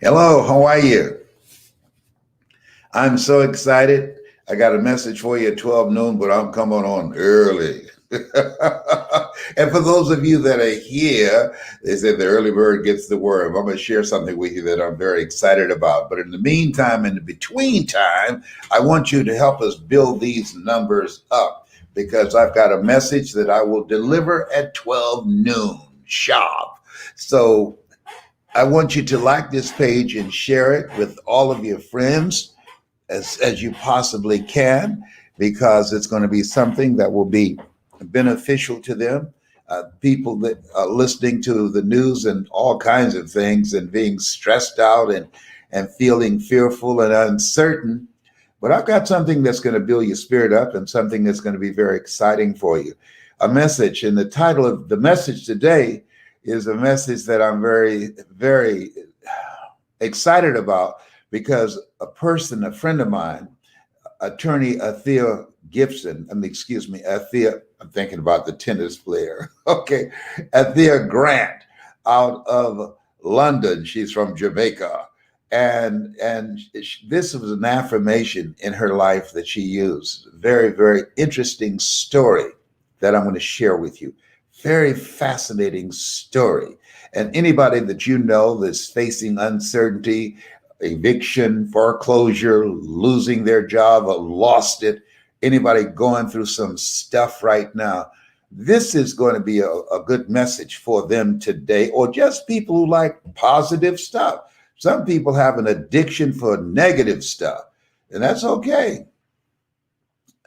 Hello, how are you? I'm so excited. I got a message for you at 12 noon, but I'm coming on early. And for those of you that are here, they said the early bird gets the worm. I'm going to share something with you that I'm very excited about. But in the meantime, in the between time, I want you to help us build these numbers up because I've got a message that I will deliver at 12 noon sharp. So I want you to like this page and share it with all of your friends as you possibly can, because it's going to be something that will be beneficial to them. People that are listening to the news and all kinds of things and being stressed out and feeling fearful and uncertain. But I've got something that's going to build your spirit up and something that's going to be very exciting for you. A message, and the title of the message today is a message that I'm very, very excited about because a friend of mine, attorney Athea Gibson, Athea, I'm thinking about the tennis player. Okay, Athea Grant out of London. She's from Jamaica. And this was an affirmation in her life that she used. Very, very interesting story that I'm going to share with you. Very fascinating story. And anybody that you know that's facing uncertainty, eviction, foreclosure, losing their job or lost it, anybody going through some stuff right now, this is going to be a good message for them today, or just people who like positive stuff. Some people have an addiction for negative stuff, and that's okay.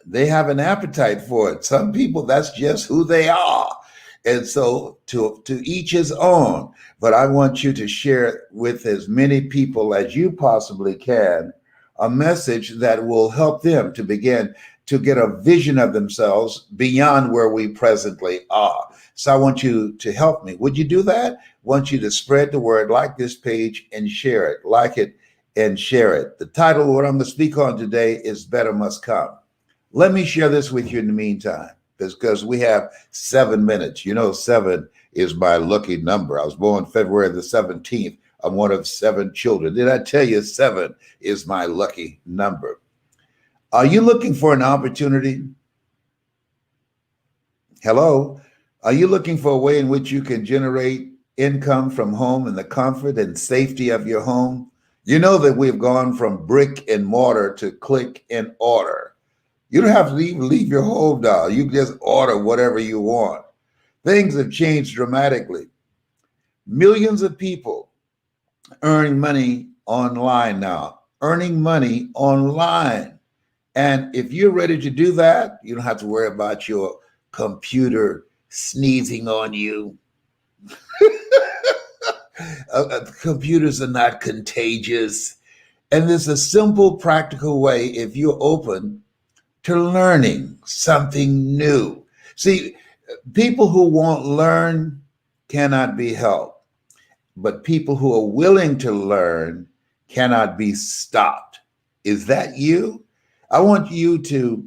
They have an appetite for it. Some people, that's just who they are. And so to each his own. But I want you to share with as many people as you possibly can a message that will help them to begin to get a vision of themselves beyond where we presently are. So I want you to help me. Would you do that? I want you to spread the word, like this page and share it, like it and share it. The title of what I'm going to speak on today is Better Must Come. Let me share this with you in the meantime, because we have 7 minutes. You know, 7 is my lucky number. I was born February the 17th. I'm one of 7 children. Did I tell you 7 is my lucky number? Are you looking for an opportunity? Hello? Are you looking for a way in which you can generate income from home in the comfort and safety of your home? You know that we've gone from brick and mortar to click and order. You don't have to even leave your home now. You can just order whatever you want. Things have changed dramatically. Millions of people earn money online now, earning money online. And if you're ready to do that, you don't have to worry about your computer sneezing on you. Computers are not contagious. And there's a simple, practical way if you're open to learning something new. See, people who won't learn cannot be helped, but people who are willing to learn cannot be stopped. Is that you? I want you to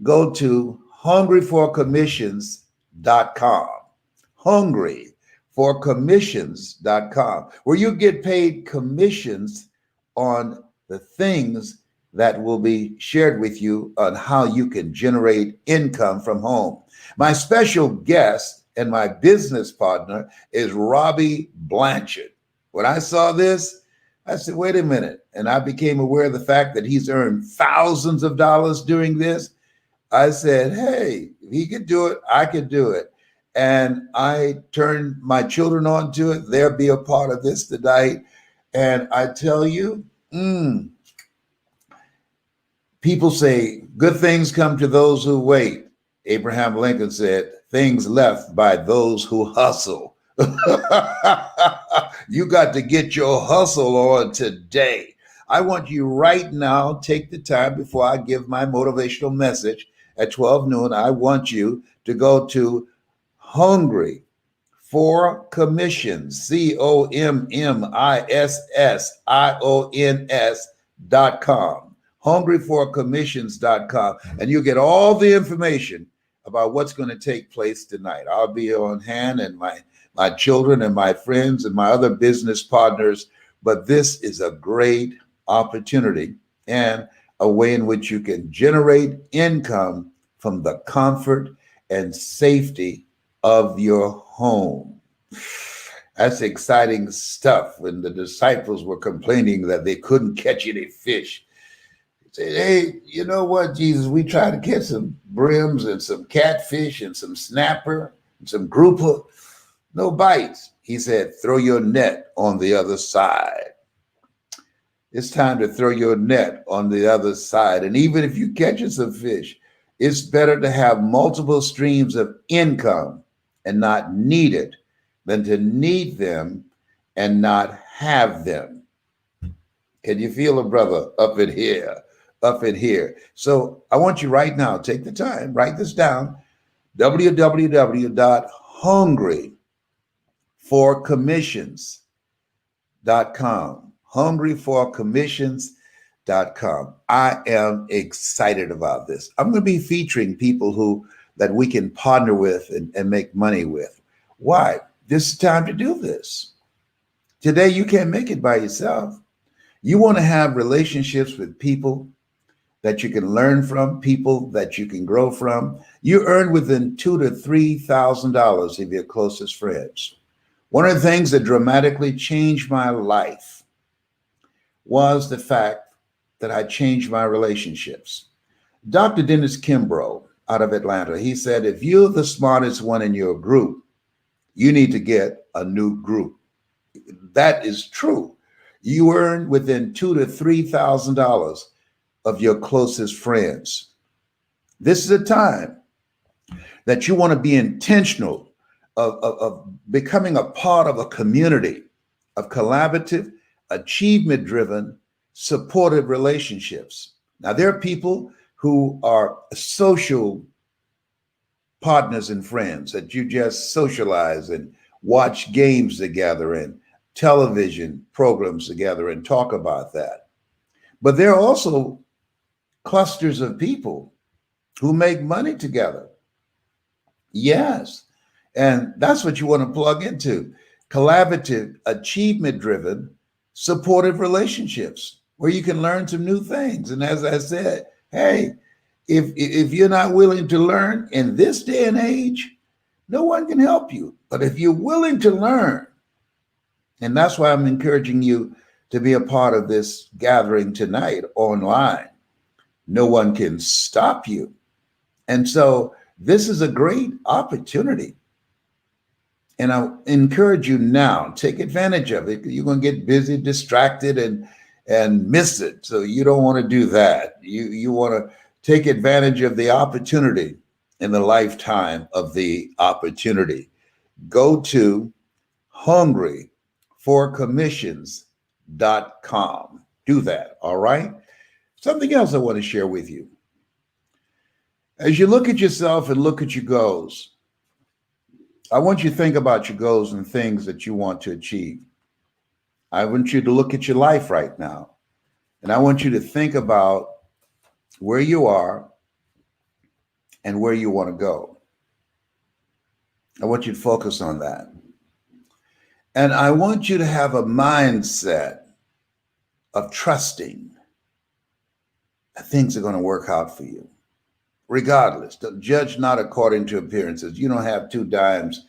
go to hungryforcommissions.com, hungryforcommissions.com, where you get paid commissions on the things that will be shared with you on how you can generate income from home. My special guest and my business partner is Robbie Blanchard. When I saw this, I said, wait a minute. And I became aware of the fact that he's earned thousands of dollars doing this. I said, hey, if he could do it, I could do it. And I turned my children on to it. They'll be a part of this tonight. And I tell you, people say good things come to those who wait. Abraham Lincoln said, things left by those who hustle. You got to get your hustle on today. I want you right now, take the time before I give my motivational message at 12 noon. I want you to go to Hungry for Commissions, COMMISSIONS.com, hungryforcommissions.com, and you get all the information about what's going to take place tonight. I'll be on hand, and my children and my friends and my other business partners but this is a great opportunity and a way in which you can generate income from the comfort and safety of your home. That's exciting stuff. When the disciples were complaining that they couldn't catch any fish, they said, hey, you know what, Jesus, we tried to catch some brims and some catfish and some snapper and some grouper, no bites. He said, throw your net on the other side. It's time to throw your net on the other side. And even if you catch some fish, it's better to have multiple streams of income and not need it than to need them and not have them. Can you feel a brother up in here, up in here? So I want you right now, take the time, write this down, www.hungryforcommissions.com. Hungryforcommissions.com. I am excited about this. I'm going to be featuring people that we can partner with and make money with. Why? This is time to do this. Today, you can't make it by yourself. You want to have relationships with people that you can learn from, people that you can grow from. You earn within $2,000 to $3,000 of your closest friends. One of the things that dramatically changed my life was the fact that I changed my relationships. Dr. Dennis Kimbrough out of Atlanta, he said, if you're the smartest one in your group, you need to get a new group. That is true. You earn within $2,000 to $3,000 of your closest friends. This is a time that you want to be intentional of becoming a part of a community of collaborative, achievement-driven, supportive relationships. Now, there are people who are social partners and friends that you just socialize and watch games together and television programs together and talk about that. But there are also clusters of people who make money together. Yes. And that's what you want to plug into. Collaborative, achievement-driven, supportive relationships where you can learn some new things. And as I said, hey, if you're not willing to learn in this day and age, no one can help you. But if you're willing to learn, and that's why I'm encouraging you to be a part of this gathering tonight online, no one can stop you. And so this is a great opportunity. And I encourage you now, take advantage of it. You're going to get busy, distracted, and miss it. So you don't want to do that. You want to take advantage of the opportunity in the lifetime of the opportunity. Go to hungryforcommissions.com. Do that, all right? Something else I want to share with you. As you look at yourself and look at your goals, I want you to think about your goals and things that you want to achieve. I want you to look at your life right now, and I want you to think about where you are and where you want to go. I want you to focus on that. And I want you to have a mindset of trusting that things are going to work out for you. Regardless, judge not according to appearances. You don't have two dimes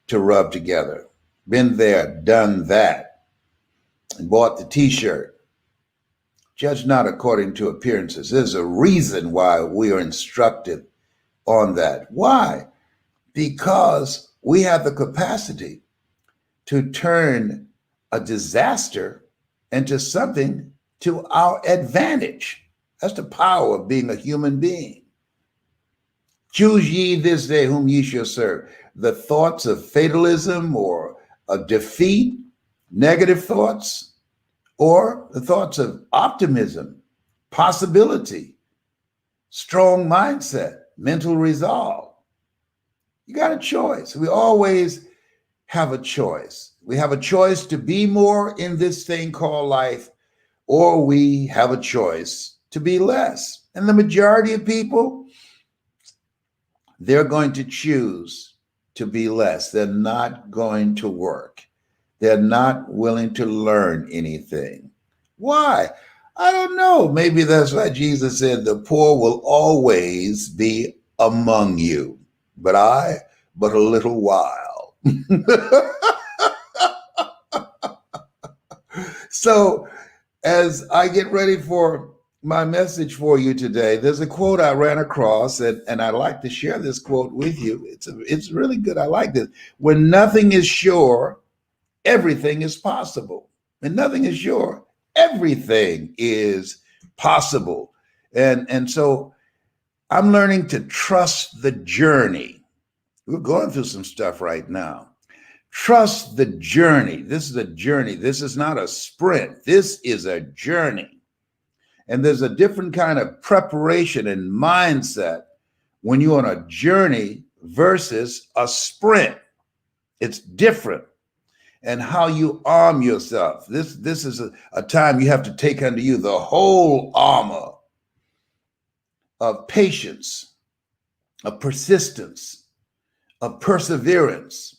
to rub together. Been there, done that, and bought the t-shirt. Judge not according to appearances. There's a reason why we are instructed on that. Why? Because we have the capacity to turn a disaster into something to our advantage. That's the power of being a human being. Choose ye this day whom ye shall serve. The thoughts of fatalism or of defeat, negative thoughts, or the thoughts of optimism, possibility, strong mindset, mental resolve. You got a choice. We always have a choice. We have a choice to be more in this thing called life, or we have a choice to be less. And the majority of people, they're going to choose to be less. They're not going to work. They're not willing to learn anything. Why? I don't know. Maybe that's why Jesus said the poor will always be among you, but a little while. So, as I get ready for my message for you today, there's a quote I ran across, and I'd like to share this quote with you. It's really good. I like this. When nothing is sure, everything is possible. When nothing is sure, everything is possible. And so I'm learning to trust the journey. We're going through some stuff right now. Trust the journey. This is a journey. This is not a sprint. This is a journey. And there's a different kind of preparation and mindset when you're on a journey versus a sprint. It's different. And how you arm yourself. This is a time you have to take unto you the whole armor of patience, of persistence, of perseverance,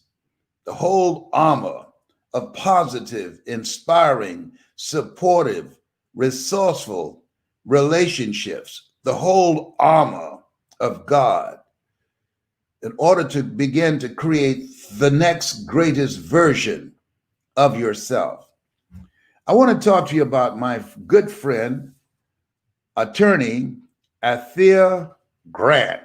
the whole armor of positive, inspiring, supportive, resourceful relationships, the whole armor of God, in order to begin to create the next greatest version of yourself. I want to talk to you about my good friend, attorney Athea Grant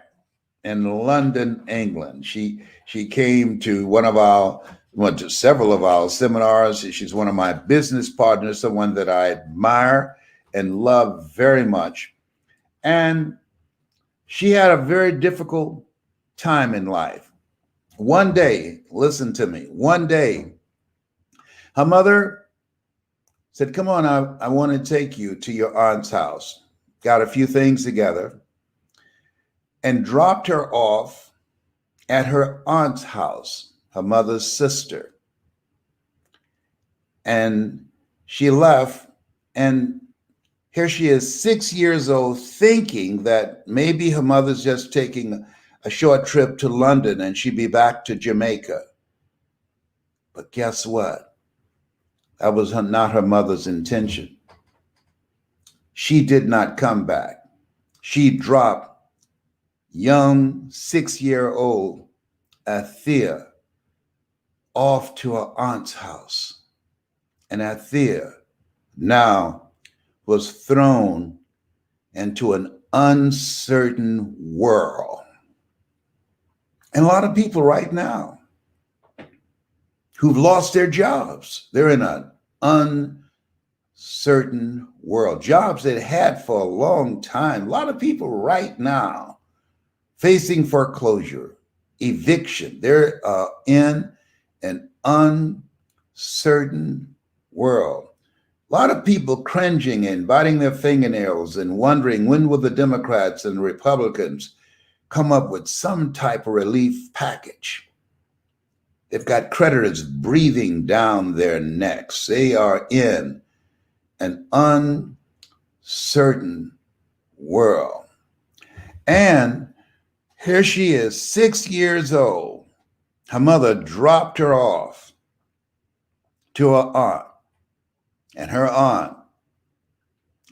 in London, England. She came to to several of our seminars. She's one of my business partners, someone that I admire and love very much. And she had a very difficult time in life. One day, listen to me, one day, her mother said, come on, I want to take you to your aunt's house. Got a few things together and dropped her off at her aunt's house, her mother's sister. And she left, and here she is, 6 years old, thinking that maybe her mother's just taking a short trip to London and she'd be back to Jamaica. But guess what? That was not her mother's intention. She did not come back. She dropped young 6-year-old Athea off to her aunt's house. And Athea now was thrown into an uncertain world. And a lot of people right now who've lost their jobs, they're in an uncertain world. Jobs they had for a long time. A lot of people right now facing foreclosure, eviction. They're in an uncertain world. A lot of people cringing and biting their fingernails and wondering when will the Democrats and the Republicans come up with some type of relief package. They've got creditors breathing down their necks. They are in an uncertain world. And here she is, 6 years old. Her mother dropped her off to her aunt. And her aunt,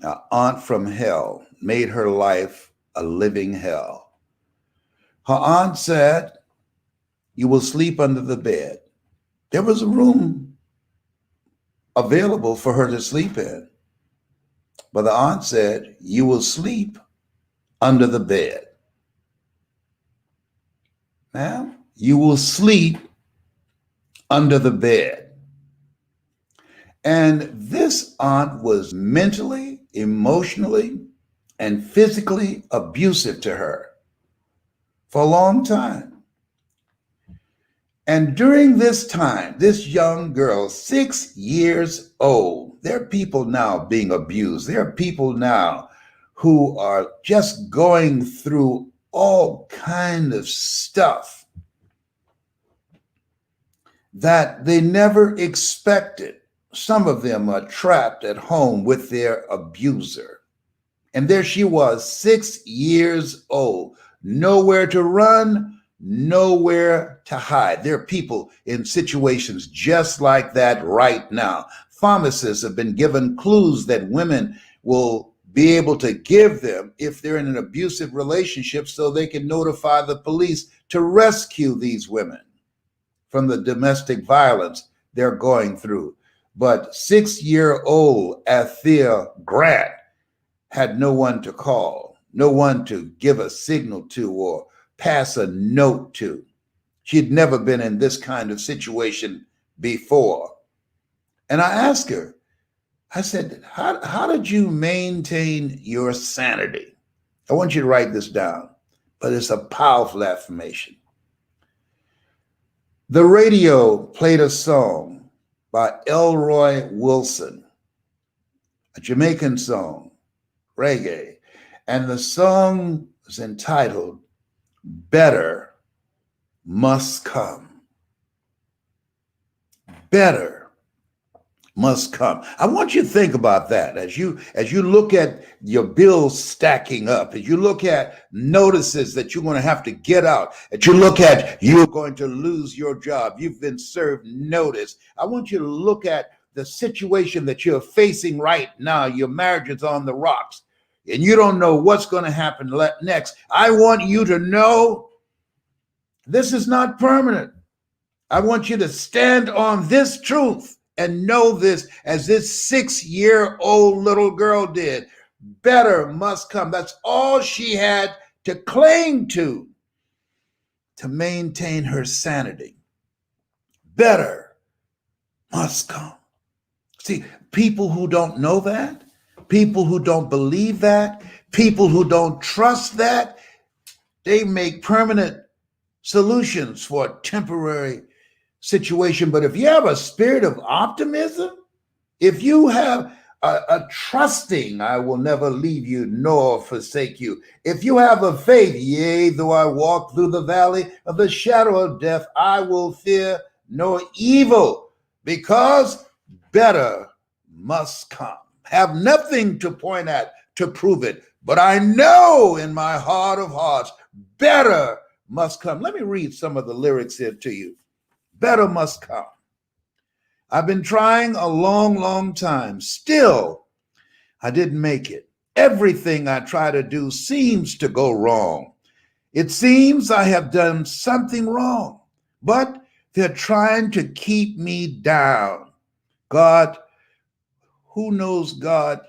an aunt from hell, made her life a living hell. Her aunt said, you will sleep under the bed. There was a room available for her to sleep in. But the aunt said, you will sleep under the bed. Now, you will sleep under the bed. And this aunt was mentally, emotionally, and physically abusive to her for a long time. And during this time, this young girl, 6 years old, there are people now being abused. There are people now who are just going through all kind of stuff that they never expected. Some of them are trapped at home with their abuser. And there she was, 6 years old, nowhere to run, nowhere to hide. There are people in situations just like that right now. Pharmacists have been given clues that women will be able to give them if they're in an abusive relationship so they can notify the police to rescue these women from the domestic violence they're going through. But 6-year-old Athea Grant had no one to call, no one to give a signal to or pass a note to. She'd never been in this kind of situation before. And I asked her, I said, how did you maintain your sanity? I want you to write this down, but it's a powerful affirmation. The radio played a song by Elroy Wilson, a Jamaican song, reggae, and the song was entitled Better Must Come. Better must come. I want you to think about that as you look at your bills stacking up, as you look at notices that you're going to have to get out, as you look at you're going to lose your job, you've been served notice. I want you to look at the situation that you're facing right now. Your marriage is on the rocks and you don't know what's going to happen next. I want you to know this is not permanent. I want you to stand on this truth and know this as this 6-year-old little girl did. Better must come. That's all she had to cling to maintain her sanity. Better must come. See, people who don't know that, people who don't believe that, people who don't trust that, they make permanent solutions for a temporary situation. But if you have a spirit of optimism, if you have a trusting, I will never leave you nor forsake you. If you have a faith, yea, though I walk through the valley of the shadow of death, I will fear no evil, because better must come. Have nothing to point at to prove it, but I know in my heart of hearts, better must come. Let me read some of the lyrics here to you. Better must come. I've been trying a long, long time. Still, I didn't make it. Everything I try to do seems to go wrong. It seems I have done something wrong, but they're trying to keep me down. God, who knows God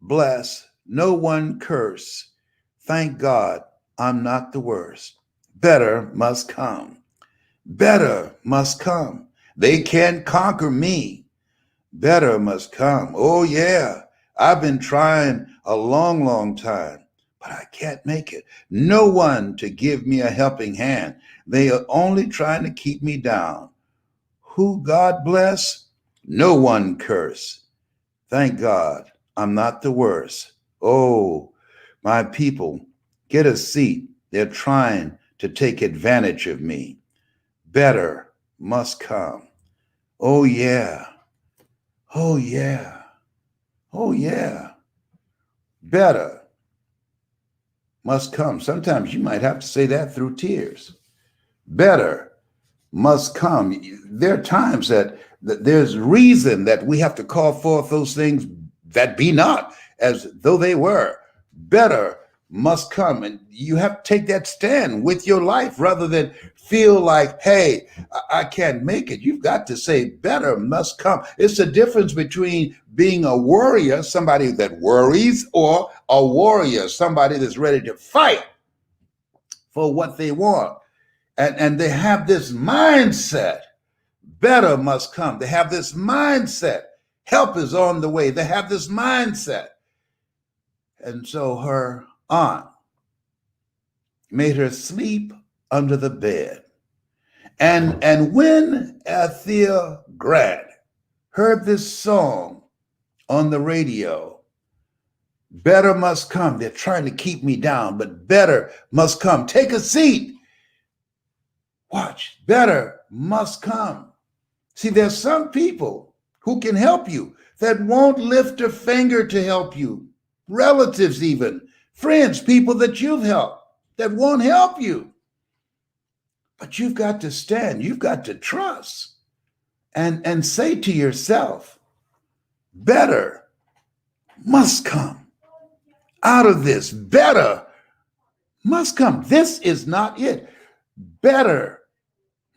bless, no one curse. Thank God I'm not the worst. Better must come. Better must come. They can't conquer me. Better must come. Oh yeah, I've been trying a long, long time, but I can't make it. No one to give me a helping hand. They are only trying to keep me down. Who God bless, no one curse. Thank God I'm not the worst. Oh, my people, get a seat. They're trying to take advantage of me. Better must come. Oh yeah. Oh yeah. Oh yeah. Better must come. Sometimes you might have to say that through tears. Better must come. There are times that there's reason that we have to call forth those things that be not as though they were. Better must come. And you have to take that stand with your life rather than feel like, hey, I can't make it. You've got to say better must come. It's the difference between being a warrior, somebody that worries, or a warrior, somebody that's ready to fight for what they want. And they have this mindset, better must come. They have this mindset, help is on the way. They have this mindset. And so her aunt made her sleep under the bed. And when Athea Grant heard this song on the radio, better must come. They're trying to keep me down, but better must come. Take a seat. Watch, better must come. See, there's some people who can help you that won't lift a finger to help you. Relatives even, friends, people that you've helped that won't help you. But you've got to stand. You've got to trust and say to yourself, better must come out of this. Better must come. This is not it. Better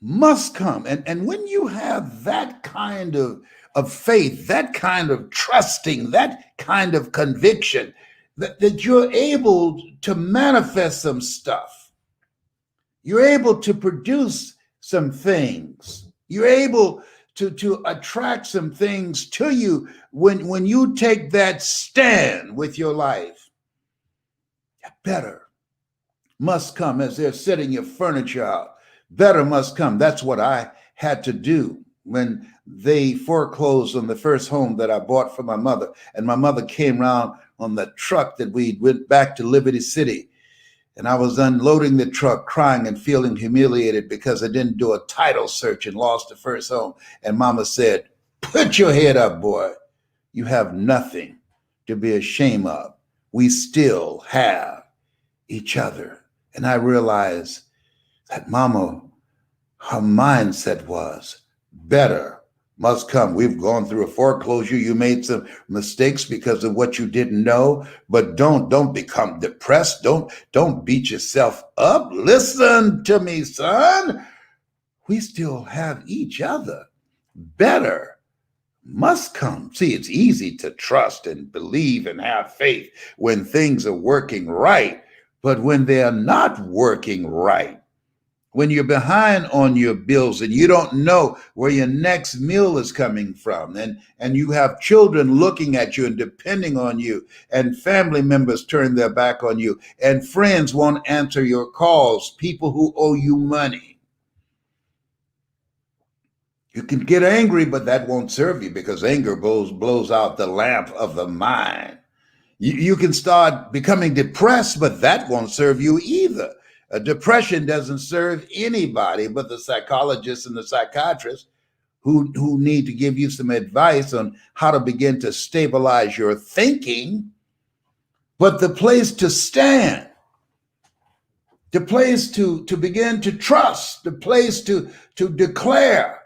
must come. And when you have that kind of faith, that kind of trusting, that kind of conviction, that you're able to manifest some stuff. You're able to produce some things. You're able to attract some things to you when you take that stand with your life. Better must come. As they're setting your furniture out, better must come. That's what I had to do when they foreclosed on the first home that I bought for my mother. And my mother came around on the truck that we went back to Liberty City. And I was unloading the truck, crying and feeling humiliated because I didn't do a title search and lost the first home. And Mama said, "Put your head up, boy. You have nothing to be ashamed of. We still have each other." And I realized that Mama, her mindset was better must come. We've gone through a foreclosure. You made some mistakes because of what you didn't know, but don't become depressed. Don't beat yourself up. Listen to me, son. We still have each other. Better must come. See, it's easy to trust and believe and have faith when things are working right, but when they're not working right, when you're behind on your bills and you don't know where your next meal is coming from, and you have children looking at you and depending on you, and family members turn their back on you, and friends won't answer your calls, people who owe you money. You can get angry, but that won't serve you because anger blows out the lamp of the mind. You can start becoming depressed, but that won't serve you either. Depression doesn't serve anybody but the psychologists and the psychiatrists who need to give you some advice on how to begin to stabilize your thinking. But the place to stand, the place to begin to trust, the place to declare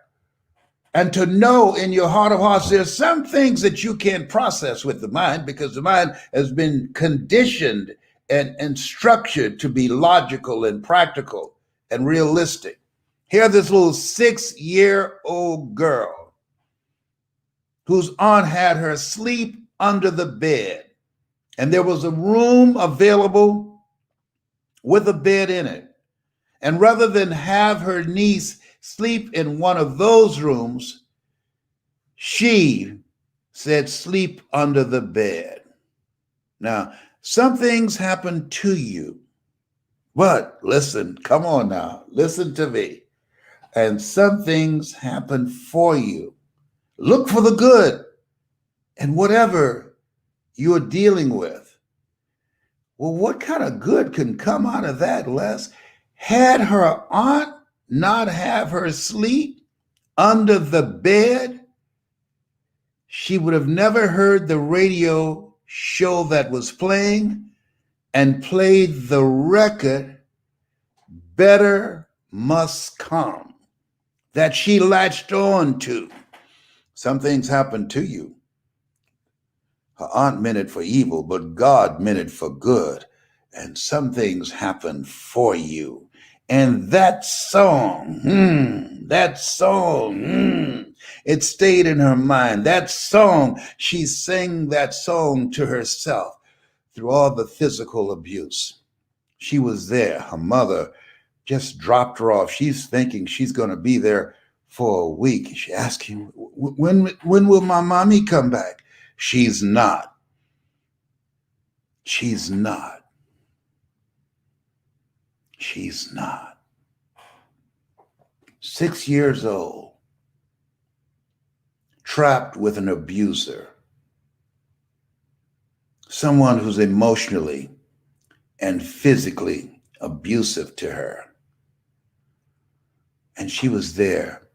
and to know in your heart of hearts, there's some things that you can't process with the mind because the mind has been conditioned and structured to be logical and practical and realistic. Here, this little 6-year-old girl whose aunt had her sleep under the bed, and there was a room available with a bed in it. And rather than have her niece sleep in one of those rooms, she said, "Sleep under the bed." Now, some things happen to you, but listen, come on now, listen to me. And some things happen for you. Look for the good in whatever you're dealing with. Well, what kind of good can come out of that, Les? Had her aunt not have her sleep under the bed, she would have never heard the radio show that was playing and played the record "Better Must Come" that she latched on to. Some things happen to you. Her aunt meant it for evil, but God meant it for good. And some things happen for you. And that song, it stayed in her mind. That song, she sang that song to herself through all the physical abuse. She was there. Her mother just dropped her off. She's thinking she's going to be there for a week. She asked him, when will my mommy come back? She's not. She's not. She's not. 6 years old, trapped with an abuser, someone who's emotionally and physically abusive to her. And she was there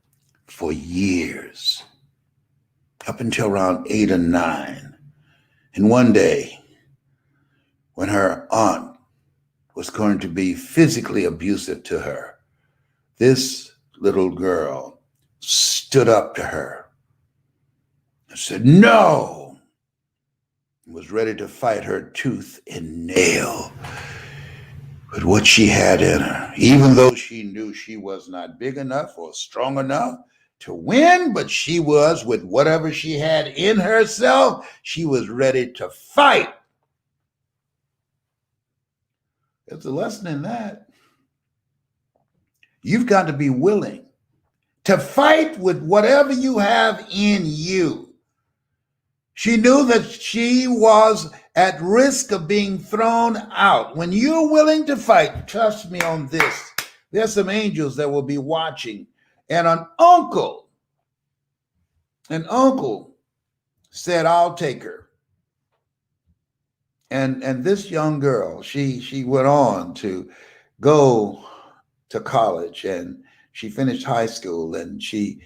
for years, up until around 8 or 9. And one day, when her aunt was going to be physically abusive to her, This little girl stood up to her and said, no, was ready to fight her tooth and nail with what she had in her, even though she knew she was not big enough or strong enough to win, but she was, with whatever she had in herself, she was ready to fight. There's a lesson in that. You've got to be willing to fight with whatever you have in you. She knew that she was at risk of being thrown out. When you're willing to fight, trust me on this, there's some angels that will be watching. And an uncle said, I'll take her. And this young girl, she went on to go to college, and she finished high school, and she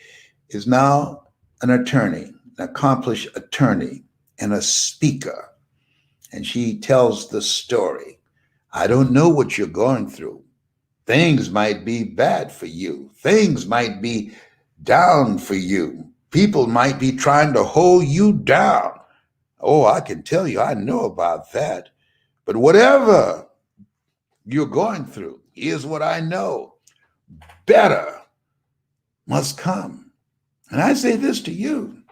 is now an attorney, an accomplished attorney and a speaker. And she tells the story. I don't know what you're going through. Things might be bad for you. Things might be down for you. People might be trying to hold you down. Oh, I can tell you, I know about that. But whatever you're going through, here's what I know. Better must come. And I say this to you.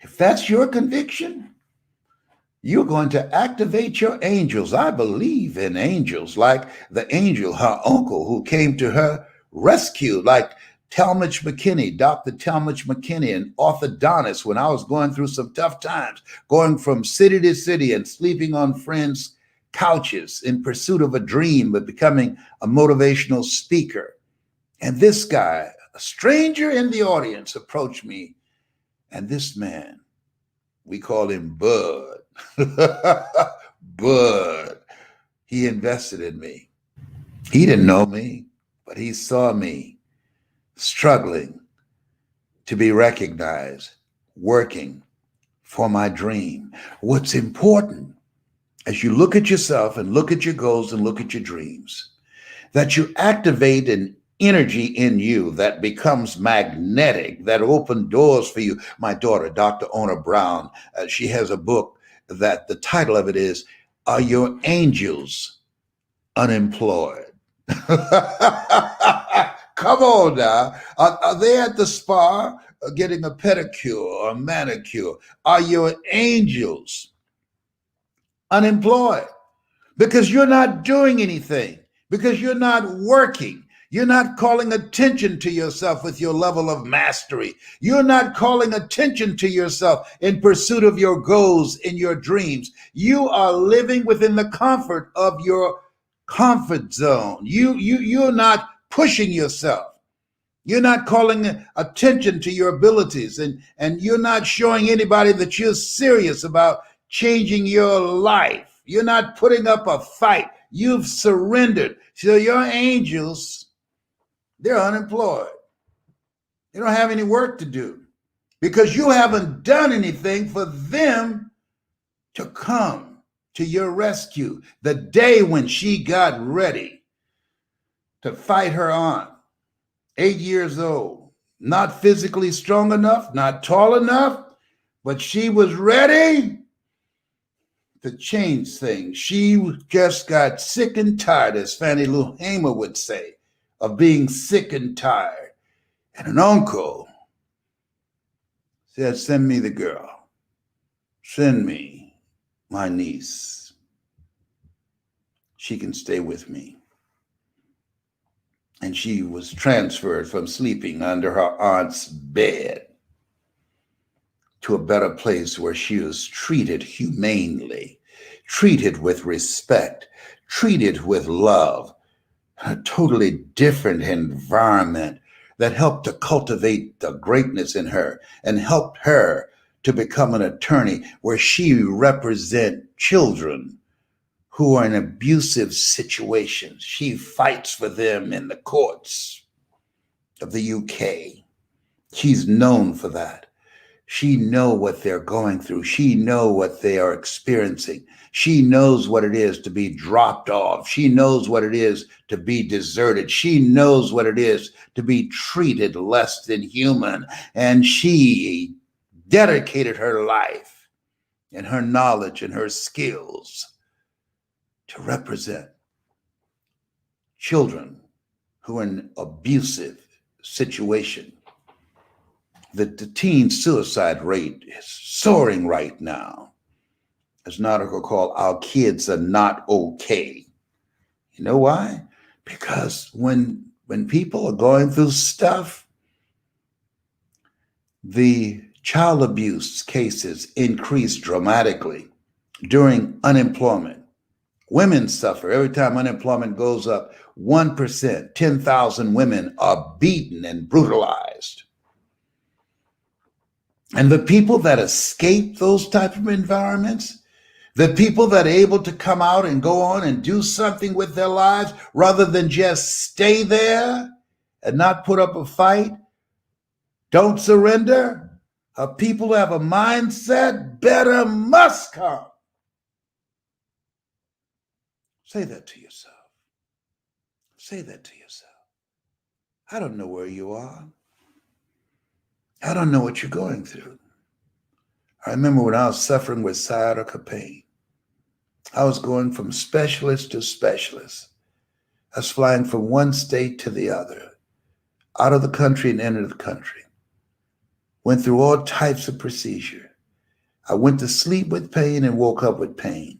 If that's your conviction, you're going to activate your angels. I believe in angels, like the angel, her uncle, who came to her rescue, like Talmadge McKinney, Dr. Talmadge McKinney, an orthodontist, when I was going through some tough times, going from city to city and sleeping on friends' couches in pursuit of a dream, but becoming a motivational speaker. And this guy, a stranger in the audience, approached me. And this man, we call him Bud. Bud, he invested in me. He didn't know me, but he saw me struggling to be recognized, working for my dream. What's important as you look at yourself and look at your goals and look at your dreams, that you activate an energy in you that becomes magnetic, that open doors for you. My daughter, Dr. Ona Brown, she has a book that the title of it is, Are Your Angels Unemployed? Come on now. Are they at the spa getting a pedicure or a manicure? Are your angels unemployed? Because you're not doing anything, because you're not working. You're not calling attention to yourself with your level of mastery. You're not calling attention to yourself in pursuit of your goals and your dreams. You are living within the comfort of your comfort zone. You're not pushing yourself. You're not calling attention to your abilities, and you're not showing anybody that you're serious about changing your life. You're not putting up a fight. You've surrendered. So your angels, they're unemployed. They don't have any work to do because you haven't done anything for them to come to your rescue. The day when she got ready to fight her aunt, 8 years old, not physically strong enough, not tall enough, but she was ready to change things. She just got sick and tired, as Fannie Lou Hamer would say, of being sick and tired. And an uncle said, send me the girl. Send me my niece. She can stay with me. And she was transferred from sleeping under her aunt's bed to a better place where she was treated humanely, treated with respect, treated with love, a totally different environment that helped to cultivate the greatness in her and helped her to become an attorney where she represents children who are in abusive situations. She fights for them in the courts of the UK. She's known for that. She knows what they're going through. She knows what they are experiencing. She knows what it is to be dropped off. She knows what it is to be deserted. She knows what it is to be treated less than human. And she dedicated her life and her knowledge and her skills to represent children who are in an abusive situation. The teen suicide rate is soaring right now. There's an article called Our Kids Are Not Okay. You know why? Because when people are going through stuff, the child abuse cases increase dramatically during unemployment. Women suffer. Every time unemployment goes up 1%, 10,000 women are beaten and brutalized. And the people that escape those type of environments, the people that are able to come out and go on and do something with their lives rather than just stay there and not put up a fight, don't surrender, are people who have a mindset, better must come. Say that to yourself. Say that to yourself. I don't know where you are. I don't know what you're going through. I remember when I was suffering with sciatica pain, I was going from specialist to specialist. I was flying from one state to the other, out of the country and into the country. Went through all types of procedure. I went to sleep with pain and woke up with pain.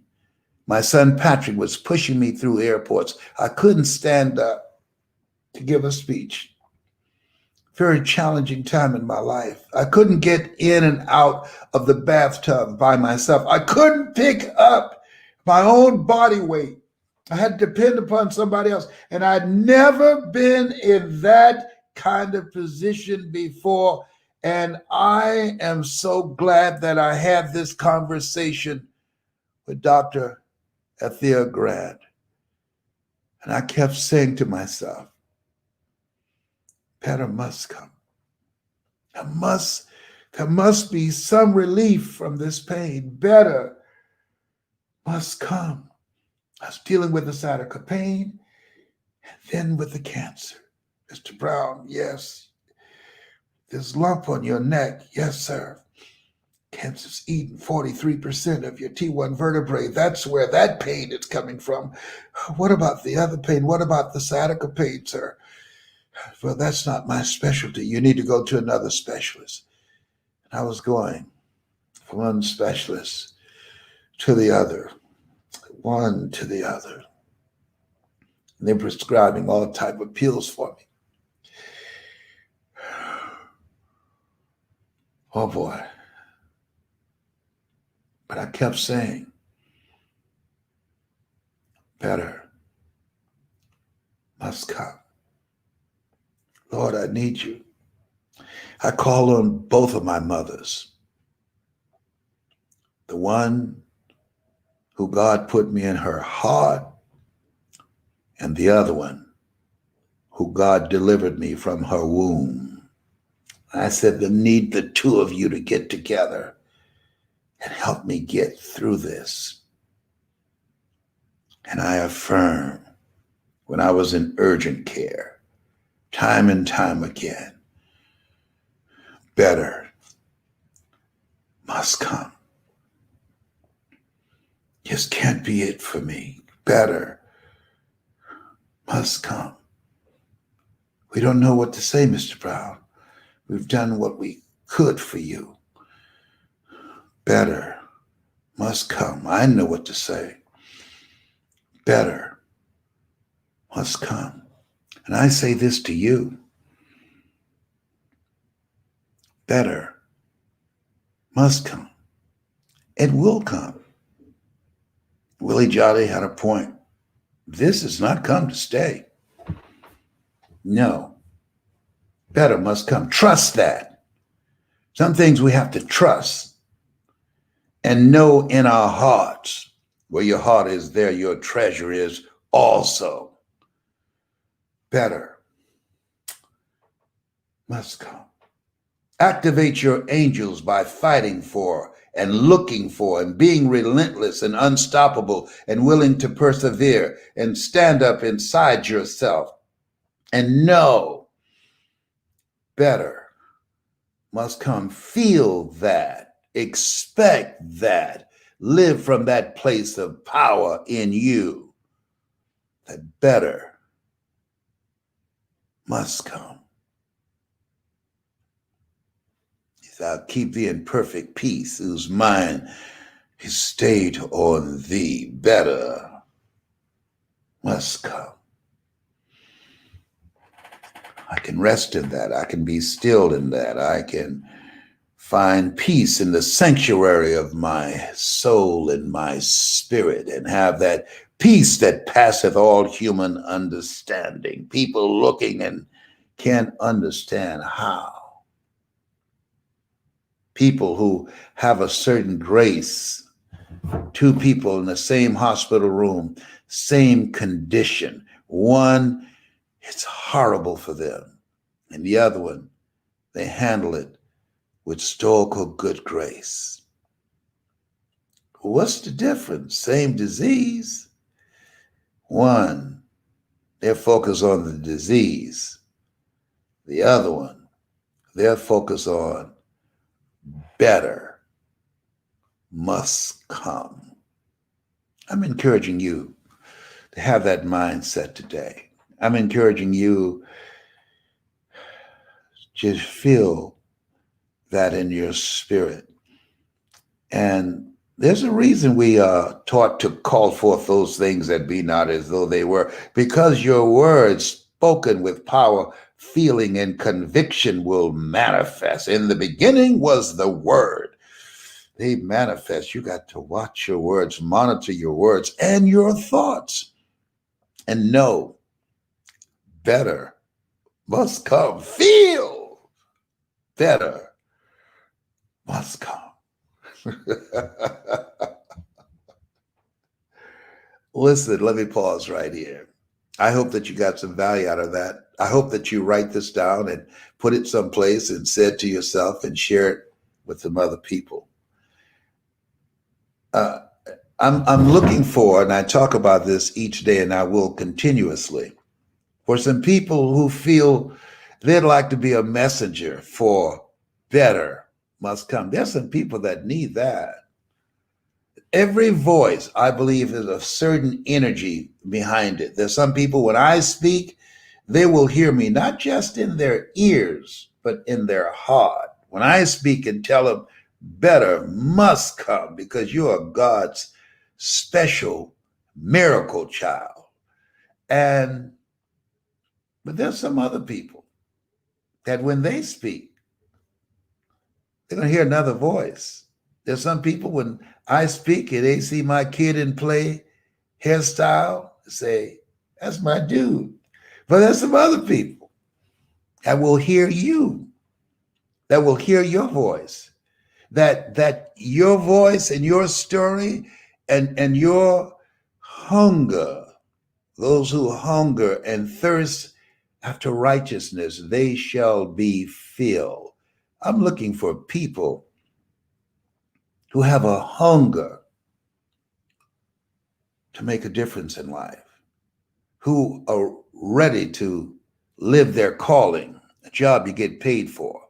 My son Patrick was pushing me through airports. I couldn't stand up to give a speech. Very challenging time in my life. I couldn't get in and out of the bathtub by myself. I couldn't pick up my own body weight. I had to depend upon somebody else. And I'd never been in that kind of position before. And I am so glad that I had this conversation with Dr. Athea Grant. And I kept saying to myself, better must come. There must be some relief from this pain. Better must come. I was dealing with the sciatica pain and then with the cancer. Mr. Brown, yes. This lump on your neck, yes, sir. Cancer's eating 43% of your T1 vertebrae. That's where that pain is coming from. What about the other pain? What about the sciatica pain, sir? Well, that's not my specialty. You need to go to another specialist. And I was going from one specialist to the other, one to the other. And they're prescribing all type of pills for me. Oh boy. But I kept saying, better must come. Lord, I need you. I called on both of my mothers. The one who God put me in her heart, and the other one who God delivered me from her womb. I said, I need the two of you to get together and help me get through this. And I affirm, when I was in urgent care, time and time again, better must come. Just can't be it for me. Better must come. We don't know what to say, Mr. Brown. We've done what we could for you. Better must come. I know what to say. Better must come. And I say this to you. Better must come. It will come. Willie Jolly had a point. This has not come to stay. No. Better must come. Trust that. Some things we have to trust and know in our hearts. Where your heart is, there your treasure is also. Better must come. Activate your angels by fighting for and looking for and being relentless and unstoppable and willing to persevere and stand up inside yourself and know better must come. Feel that, expect that, live from that place of power in you. That better must come. Thou keep thee in perfect peace, whose mind is stayed on thee. Better must come. I can rest in that. I can be stilled in that. I can find peace in the sanctuary of my soul and my spirit and have that peace that passeth all human understanding. People looking and can't understand how. People who have a certain grace, two people in the same hospital room, same condition. One, it's horrible for them. And the other one, they handle it with stoical good grace. What's the difference? Same disease. One, they're focused on the disease. The other one, they're focused on better must come. I'm encouraging you to have that mindset today. I'm encouraging you to feel that in your spirit. And there's a reason we are taught to call forth those things that be not as though they were, because your words spoken with power, feeling, and conviction will manifest. In the beginning was the word. They manifest. You got to watch your words, monitor your words and your thoughts, and know better must come. Feel better must come. Listen, let me pause right here. I hope that you got some value out of that. I hope that you write this down and put it someplace and say it to yourself and share it with some other people. I'm looking for, and I talk about this each day, and I will continuously, for some people who feel they'd like to be a messenger for better must come. There's some people that need that. Every voice, I believe, is a certain energy behind it. There's some people, when I speak, they will hear me not just in their ears, but in their heart. When I speak and tell them, better must come, because you are God's special miracle child. But there's some other people that when they speak, they're going to hear another voice. There's some people, when I speak and they see my kid in play hairstyle, say, that's my dude. But there's some other people that will hear you, that will hear your voice, that your voice and your story and your hunger, those who hunger and thirst after righteousness, they shall be filled. I'm looking for people who have a hunger to make a difference in life, who are ready to live their calling, a job you get paid for.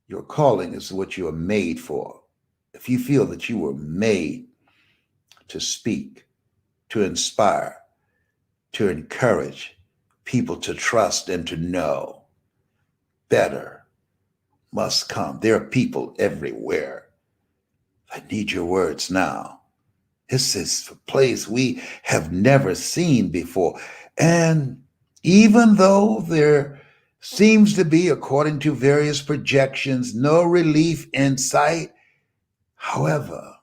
Your calling is what you are made for. If you feel that you were made to speak, to inspire, to encourage people to trust and to know, better must come. There are people everywhere that need your words now. This is a place we have never seen before. And even though there seems to be, according to various projections, no relief in sight, however,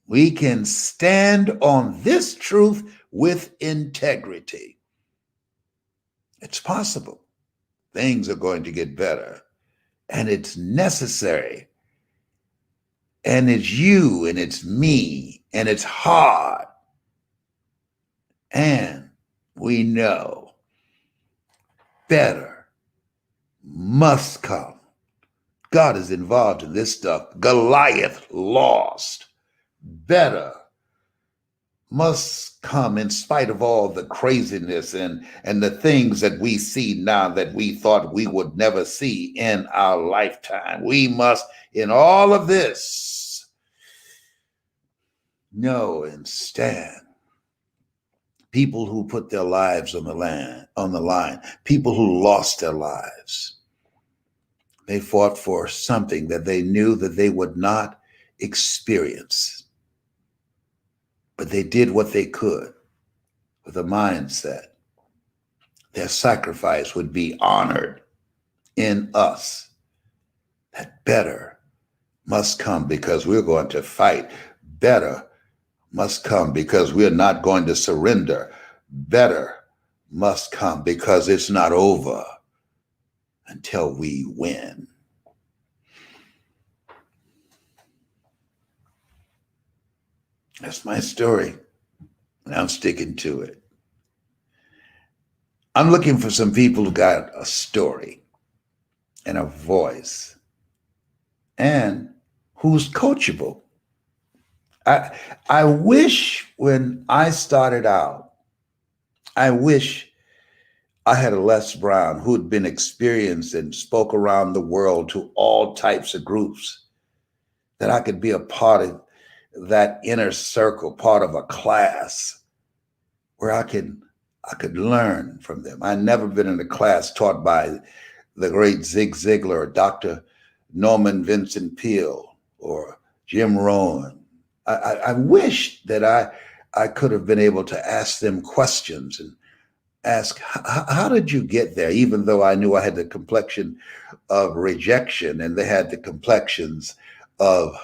we can stand on this truth with integrity. It's possible. Things are going to get better, and it's necessary. And it's you, and it's me, and it's hard. And we know better must come. God is involved in this stuff. Goliath lost. Better must come in spite of all the craziness and the things that we see now that we thought we would never see in our lifetime. We must, in all of this, know and stand. People who put their lives on the line, people who lost their lives. They fought for something that they knew that they would not experience. But they did what they could with a mindset. Their sacrifice would be honored in us. That better must come because we're going to fight. Better must come because we're not going to surrender. Better must come because it's not over until we win. That's my story, and I'm sticking to it. I'm looking for some people who got a story and a voice and who's coachable. I wish when I started out, I wish I had a Les Brown who had been experienced and spoke around the world to all types of groups, that I could be a part of that inner circle, part of a class where I could learn from them. I'd never been in a class taught by the great Zig Ziglar or Dr. Norman Vincent Peale or Jim Rohn. I wish that I could have been able to ask them questions and ask, how did you get there? Even though I knew I had the complexion of rejection and they had the complexions of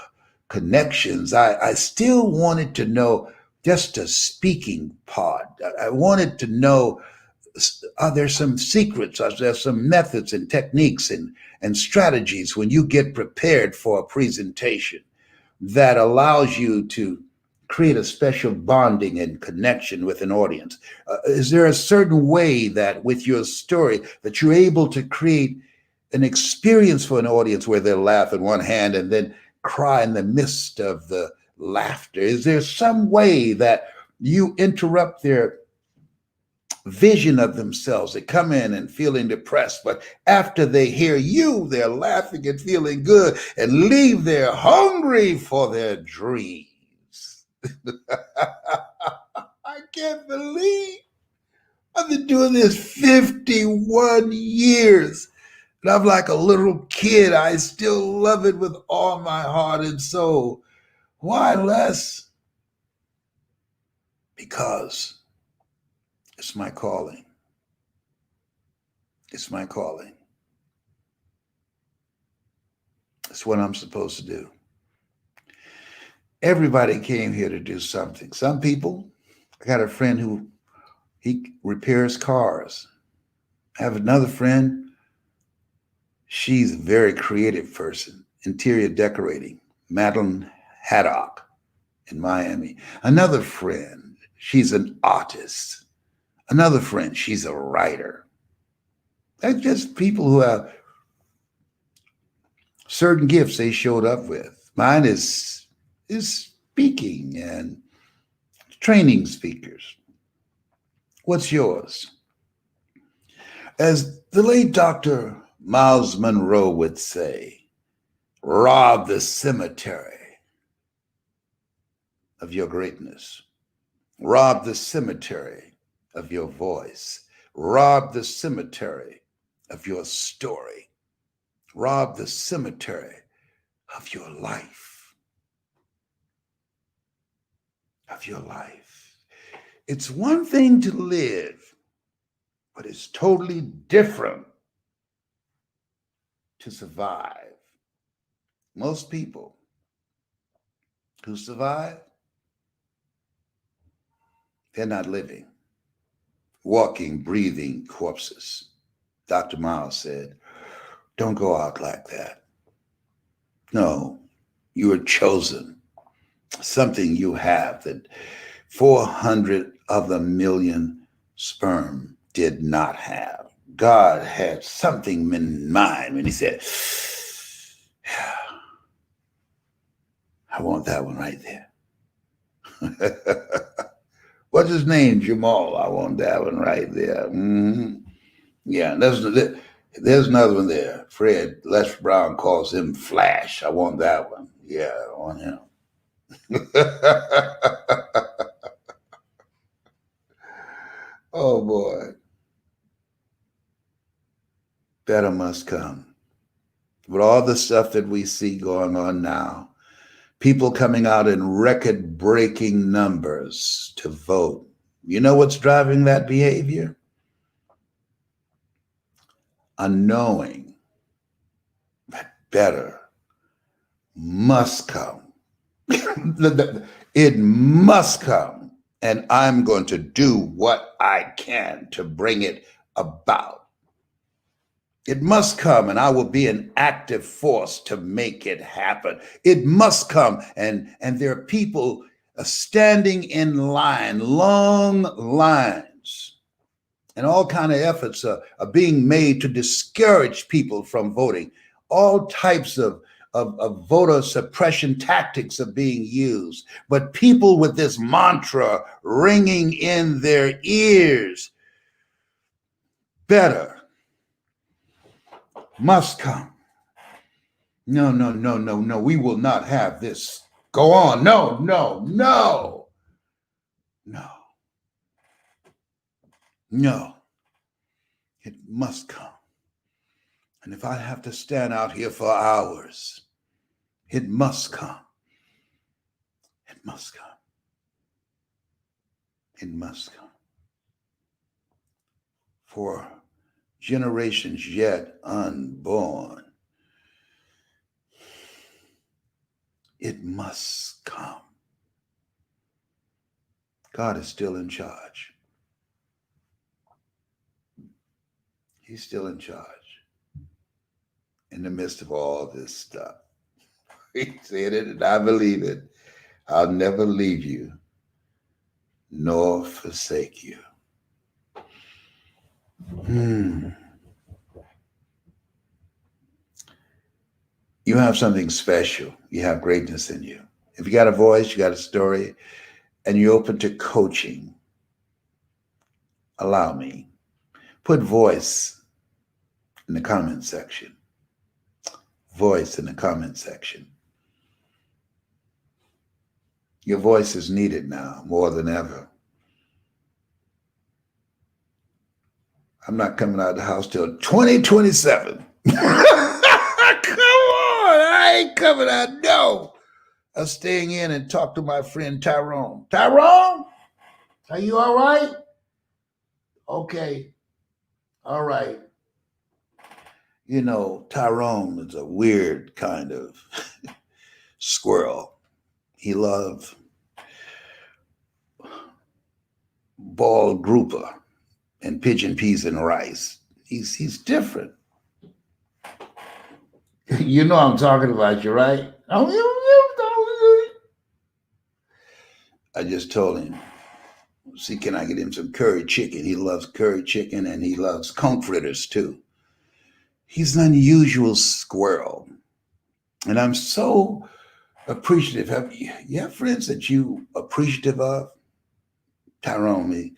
connections, I still wanted to know just a speaking part. I wanted to know, are there some secrets? Are there some methods and techniques and strategies when you get prepared for a presentation that allows you to create a special bonding and connection with an audience? Is there a certain way that with your story that you're able to create an experience for an audience where they'll laugh in one hand and then cry in the midst of the laughter? Is there some way that you interrupt their vision of themselves? They come in and feeling depressed, but after they hear you, they're laughing and feeling good and leave there hungry for their dreams. I can't believe I've been doing this 51 years. And I'm like a little kid. I still love it with all my heart and soul. Why, Les? Because it's my calling. It's my calling. It's what I'm supposed to do. Everybody came here to do something. Some people, I got a friend who he repairs cars. I have another friend. She's a very creative person, interior decorating, Madeline Haddock in Miami. Another friend, she's an artist. Another friend, she's a writer. That's just people who have certain gifts they showed up with. Mine is speaking and training speakers. What's yours? As the late Dr. Miles Monroe would say, rob the cemetery of your greatness. Rob the cemetery of your voice. Rob the cemetery of your story. Rob the cemetery of your life. Of your life. It's one thing to live, but it's totally different to survive. Most people who survive, they're not living, walking, breathing corpses. Dr. Miles said, don't go out like that. No, you are chosen. Something you have that 400 of the million sperm did not have. God had something in mind when he said, I want that one right there. What's his name? Jamal. I want that one right there. Yeah, there's another one there. Fred Les Brown calls him Flash. I want that one. Yeah, I want him. Oh boy. Better must come. With all the stuff that we see going on now, people coming out in record breaking numbers to vote. You know what's driving that behavior? A knowing that better must come. It must come. And I'm going to do what I can to bring it about. It must come, and I will be an active force to make it happen. It must come, and there are people standing in line, long lines, and all kind of efforts are being made to discourage people from voting. All types of voter suppression tactics are being used, but people with this mantra ringing in their ears, better must come. No, no, no, no, no. We will not have this go on. No, no, no, no, no. It must come. And if I have to stand out here for hours, it must come. It must come. It must come. For generations yet unborn, it must come. God is still in charge. He's still in charge in the midst of all this stuff. He said it, and I believe it. I'll never leave you nor forsake you. You have something special. You have greatness in you. If you got a voice, you got a story, and you're open to coaching, allow me. Put voice in the comment section. Voice in the comment section. Your voice is needed now more than ever. I'm not coming out of the house till 2027. Come on, I ain't coming out. No, I'm staying in and talk to my friend Tyrone. Tyrone, are you all right? Okay, all right. You know, Tyrone is a weird kind of squirrel. He loves ball grouper and pigeon peas and rice. He's different. You know I'm talking about you, right? I just told him, see, can I get him some curry chicken? He loves curry chicken and he loves conch fritters too. He's an unusual squirrel. And I'm so appreciative. You have friends that you appreciative of? Tyrone, he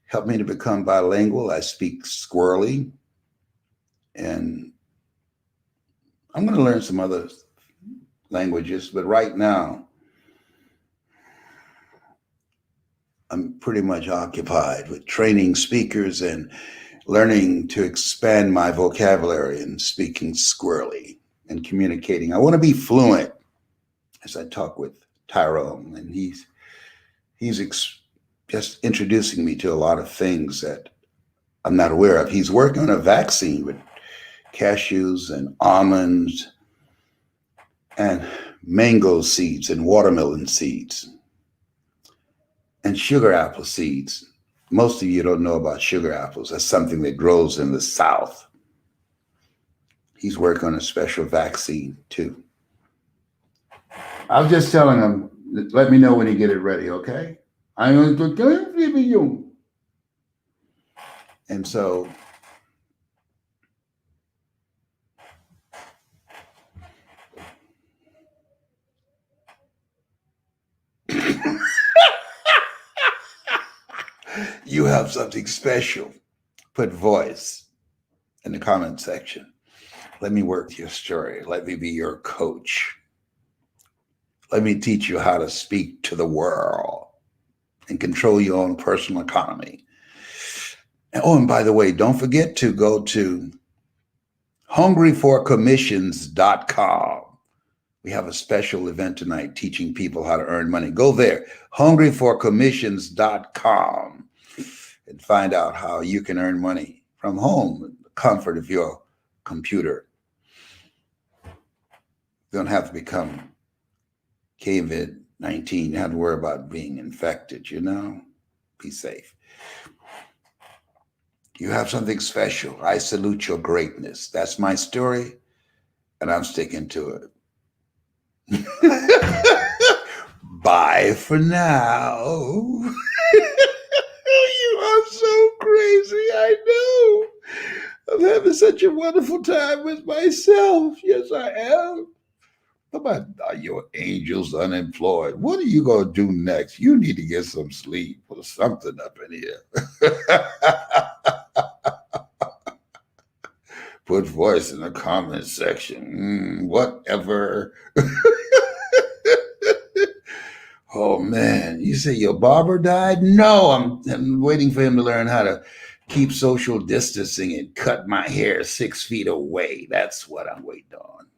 helped me to become bilingual. I speak squirrely. And I'm going to learn some other languages, but right now, I'm pretty much occupied with training speakers and learning to expand my vocabulary and speaking squirrely and communicating. I want to be fluent as I talk with Tyrone, and he's just introducing me to a lot of things that I'm not aware of. He's working on a vaccine with cashews and almonds and mango seeds and watermelon seeds and sugar apple seeds. Most of you don't know about sugar apples. That's something that grows in the South. He's working on a special vaccine too. I was just telling him, let me know when you get it ready, okay? I'm going to give you. And so You have something special. Put voice in the comment section. Let me work your story. Let me be your coach. Let me teach you how to speak to the world and control your own personal economy. And by the way, don't forget to go to hungryforcommissions.com. We have a special event tonight teaching people how to earn money. Go there, hungryforcommissions.com, and find out how you can earn money from home, in the comfort of your computer. You don't have to become COVID-19. You don't have to worry about being infected, Be safe. You have something special. I salute your greatness. That's my story, and I'm sticking to it. Bye for now. You are so crazy, I know. I'm having such a wonderful time with myself. Yes, I am. How about your angels unemployed? What are you going to do next? You need to get some sleep or something up in here. Put voice in the comment section. Whatever. Oh, man. You say your barber died? No, I'm waiting for him to learn how to keep social distancing and cut my hair 6 feet away. That's what I'm waiting on.